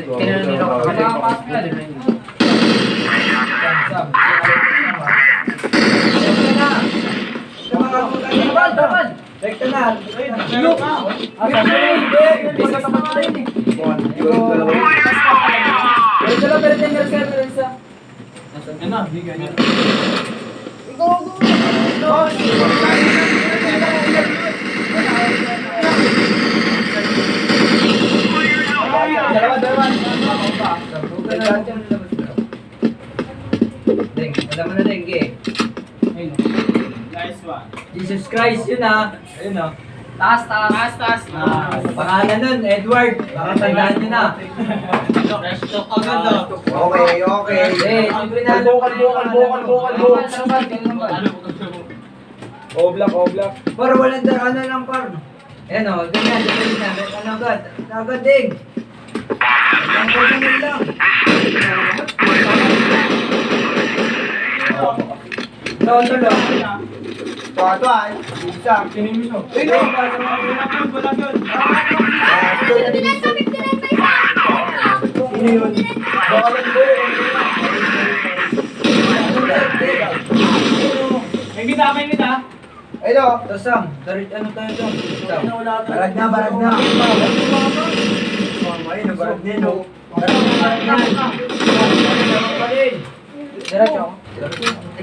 Kinanong ako. Kapapasok ka din. Sam. Rekta na. Look. Deng, alam mo na Deng, Nice one. Jesus Christ yun ah. Ayun ah. Taas. Pangalan nun, Edward. Baka tandaan nyo na. Okay. Oblak. Par, walang ano lang par. Ayan o, ganyan. Ano agad? Agad Deng. Lang. Tulo. May mita. Sam, ano tayo Sam? Barag na. Diretso.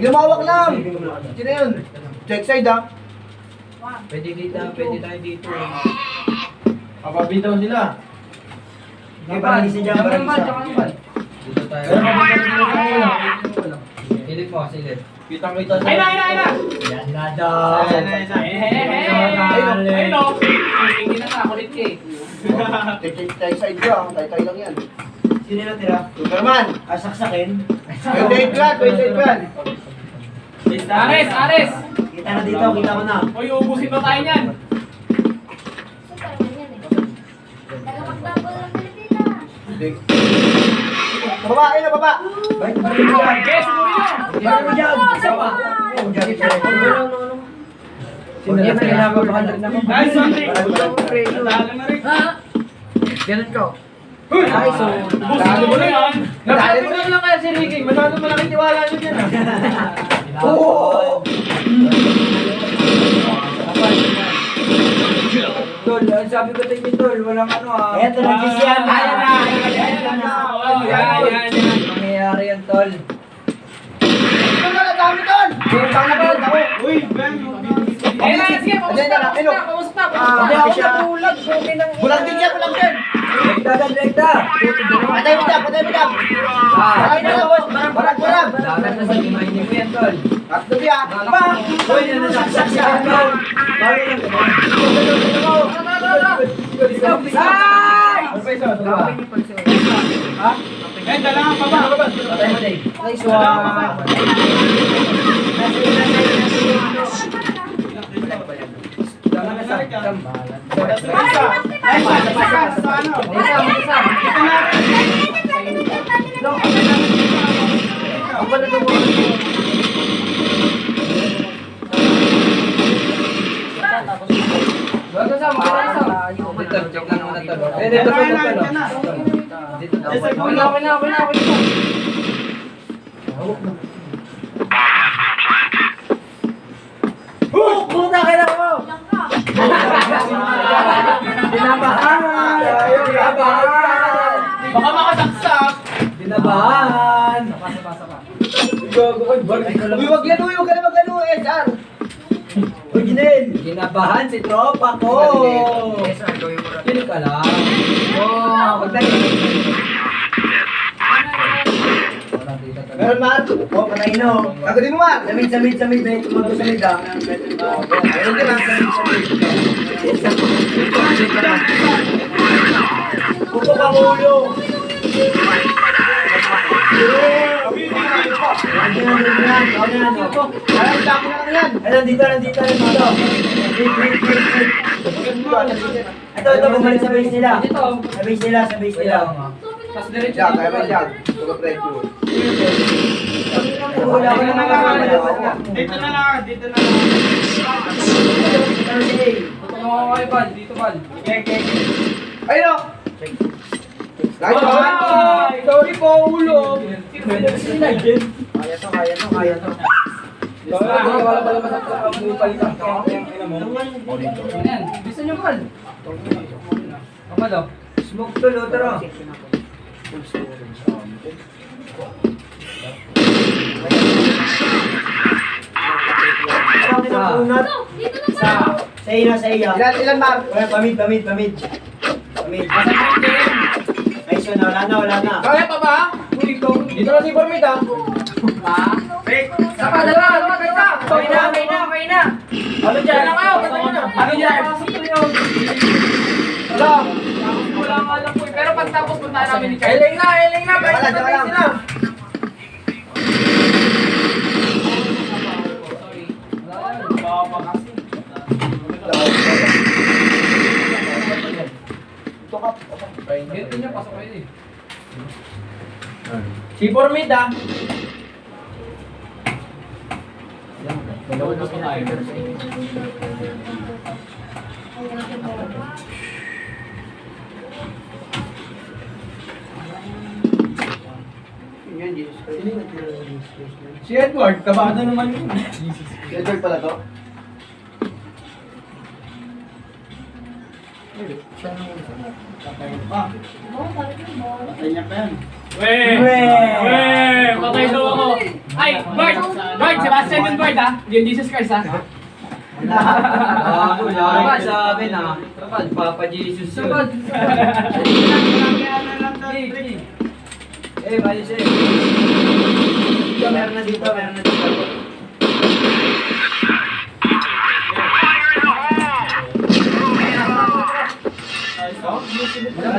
Lumawak lang. Sino yun? Check side ah. Pwede tayo dito. Papabitaw sila. Barang isa dyan, barang isa. Dito tayo. Silip mo, silip. Kitang-kita sila. Ayun na! Yan na daw. Ayun o. Hindi na kulit ka eh. Check side dyan. Tay lang yan. Sino na tira? Superman. Saksakin. 28 yan. Ares! Kita na dito, kita mo na. Uy, uubusin pa tayo niyan. Baba. Yes, Barang mo dyan. Isa pa. Sino na tira? Nice one, Rick. Natalo na, Rick. Ganun ko. Ay, so, ubusin mo na yan. Napatiwala lang kaya si Ricky. Masyado malaking tiwala nyo dyan ah. Oo. Tol, ang sabi ko tayo Tol, walang ano ah. Eto na, Jis yan. Ayan na. Yan. Nangyayari yan Tol. Ito na, dami doon. Uy, Ben. Ayun na, sige, pamusok na. Hindi ako nabulag. Bulag din yan. Rekta. Patay mo dyan. Barag. Dagat na sa limahin mo yan Tol. Tatlo biya. Uy, nanasaksak siya Tol. Bago lang ka ba? Ano pa isa? Ha? Ben, dala nga pa ba? Patay mo Dave. Nice one. Dala na sa Sam. Bago Sam, dito, check lang muna Tol. Dito. Wala. Puta ka na mo. Binabahan! Baka makasaksak. Binabahan! Gago ko, Uy, wag yan. Huwag ka na mag-ano, SR. Original. Binabahan si tropa ko! Pili ka lang. Huwag na Meron, Mar. Oh, patay no. Kagutin mo, Mar. Samid. May tumago samid, ah. Meron ka lang, samid. Puto ka ulo. Nandito. Ito, bumalik sa base nila. Sa base nila. Tapos diretso Jack, dito. kaya Jack. Tulog na ito. Dito na lang. Dito mo kayo, Bal. Dito, Bal. Ayun o! Kahit Ay! Sorry po, ulo. Kaya to, kaya to, kaya to. Wala pala masaksak ang palitan ka. Ayan, gusto nyo pal. Kapal daw. Smoke to, lotero. Sa unat. Sa iya, sa iya. Ilan, Mar? Pamid. Pamid. Nice yun, wala na. Kaya pa ba? Dito na si Bormit ah. Sapa, dalawa, kayo. Okay na. Ano dyan? Ano dyan? Wala. Wala nga lang po eh. Pero pagtapos punta namin ni Kyle. Eling na. Balik na Wala, sila. Dito niya, pasok kayo eh. Si Bormit ah. Si Edward, kabado naman yun. Edward pala to? Patay daw ako. Ay, Bart, Sebastian yung Bart ha. Hindi yung Jesus Christ ha. Wala sabi na. Papa Jesus yun. Malis eh. Meron na dito.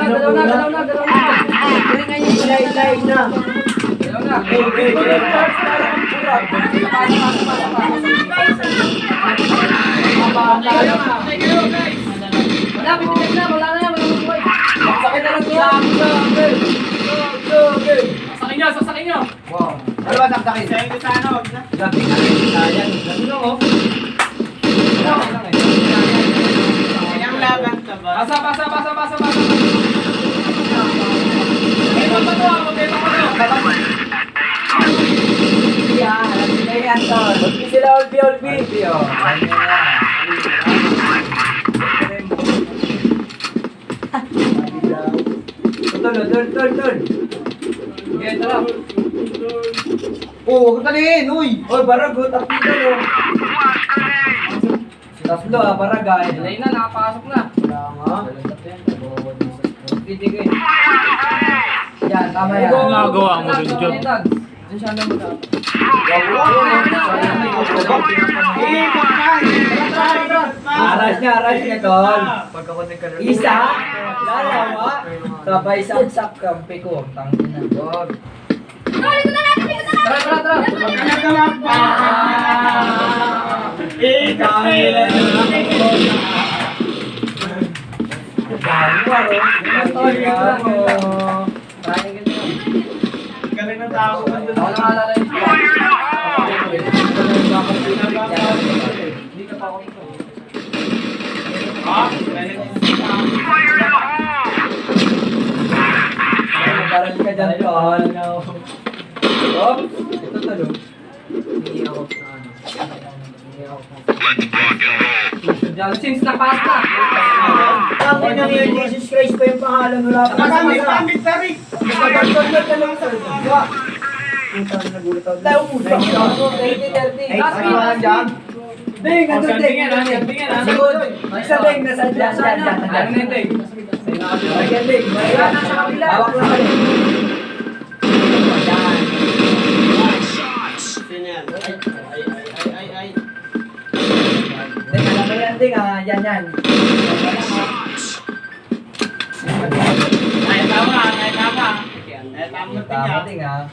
Dalaw na. Ilay na. Dalaw na. Wala na. Sakit na lang nila. Sasakin nyo. Wow. Ano ba saksakin? Sa'yo ko sana. Sabi na rin sayang. Sabi na mo. Kanyang laban ka ba? Basa. Ito pa to. Yan, Tol. Ulpi sila, ulpi. Tol. Okay, tara. Oh, huwag talihin, uy! Oy, baragot, apito no. Tatlo baragay. Delay na, nakapasok na. Wala nga. Titigay. Yan, tama yan. Nagawa mo dun, John. Diyan siya lang mag- Aras niya, Tol. Isa, lalawa, sabay saksak kampi ko. Tangina, Tol. Tara. Galing ng tao. Ako lang alala yun. Hindi ka pa ako ito. Parang ka dyan, Tol. Oh, ito talo. Since napas na. Tangin na ngayon, Jesus Christ pa yung pangalan. Wala pa. Pamit na rin. Tayo puta. Last week. Ding, ano ding? Sigod. Isa ding, nasa dyan. Ano na ito eh? Ayan ding. Hawak lang kayo. Ding, alam mo yan ding ah. Yan. Tama ding ah.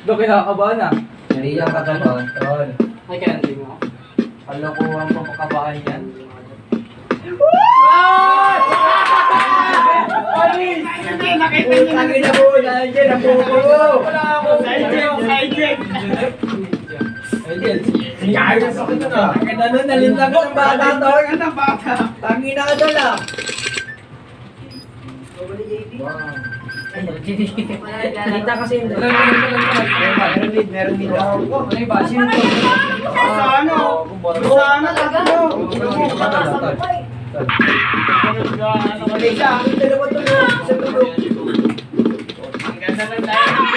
Doon kinakabahan ah. Nariyan ka to, Tol. Ay, kaya hindi mo. Kalokohan pa pagkabahan yan. Tangin na po, nandiyan ang buko mo. Kaya sa akin na. Kaya nun, nalintang ng bata, Tol. Tangin na ka doon ah. Kita kasi yung... Meron lead. Ano yung ba? Sino to? Sa ano? Sa ano? Tatlo. Isa, ang dalawa tulog. Isa tulog.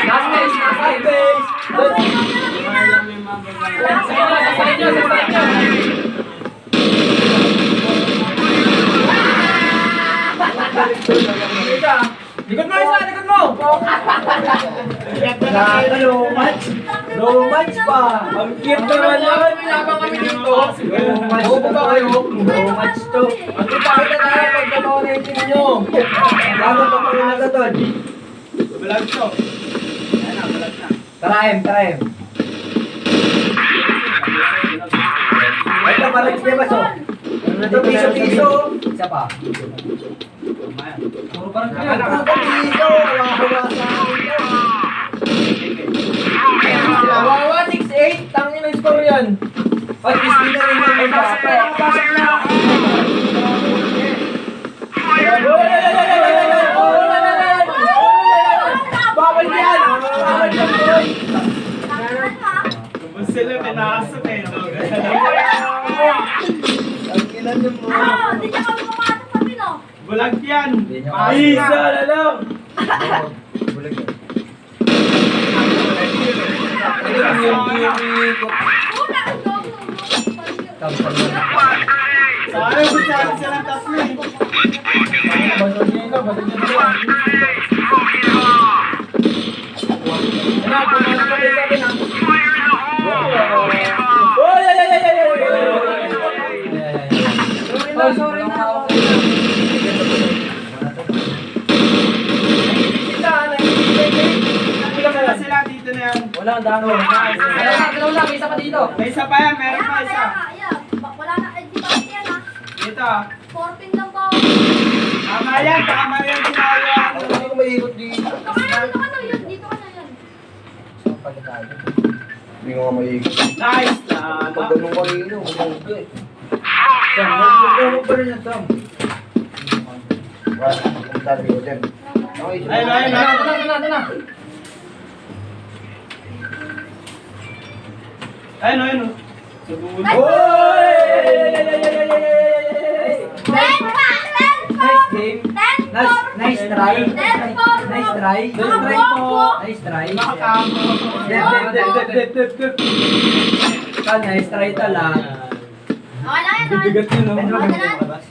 Last base, last base. Sa inyo. Isa. Likod mo, isa, likod mo. Low match. Low match pa. Ang cute naman yan. Pinabang kami dito. Low match Bobo ba kayo? Low match to. Ang kita tayo pag totoo na yung team nyo. Bago pa pala nagatod. Vlog to. Ayan na, vlog na. Tarahem. Ito, parang sige ba so? Ito, piso. Isa pa. Puro parang Ito, kaya. piso. Hawa sa akin. Kawawa, 6-8. Tangin ng score yan. Ay, Crispy na rin yung Pasok na. Bawal yan. Bawal yan, boy. Kung sila pinasok eh. No? Ang ilan yung mga... Vlog yan. Isa na lang. Bulag yan. Sana gusto silang tatlo eh. Basag niya ito. Basag niya ito. Ano, pumasok ka din sa akin, ah. Oy, ay. Sorry na. Wala sila dito na yan. Wala, ang dami. Dalawa lang, may isa pa dito. May isa pa yan, meron pa isa. Wala na, di ba yan ah? Dito. 14 lang ba? Tama yan ginagawa. Hindi ko maiikot dito. Dito ka na yun, dito ka na yun. Hindi ko nga maiikot. Nice na. Pag ganun kanino, kumangga eh. Sam, nagpagkawag pa rin yan, Sam. Wala, kung sabi ko din. Ayun. Ito na. Ayun. Sa dulo. Nice game. Nice try. Nice try. Nice try. Nice try tala. Bibigat yun, no? Ano ba ganito malabas?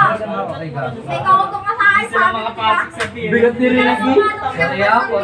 Ikaw ito ka sa akin, Sila sabi ko makapasok sa pier. Bigat din rin lagi. Kaya ako,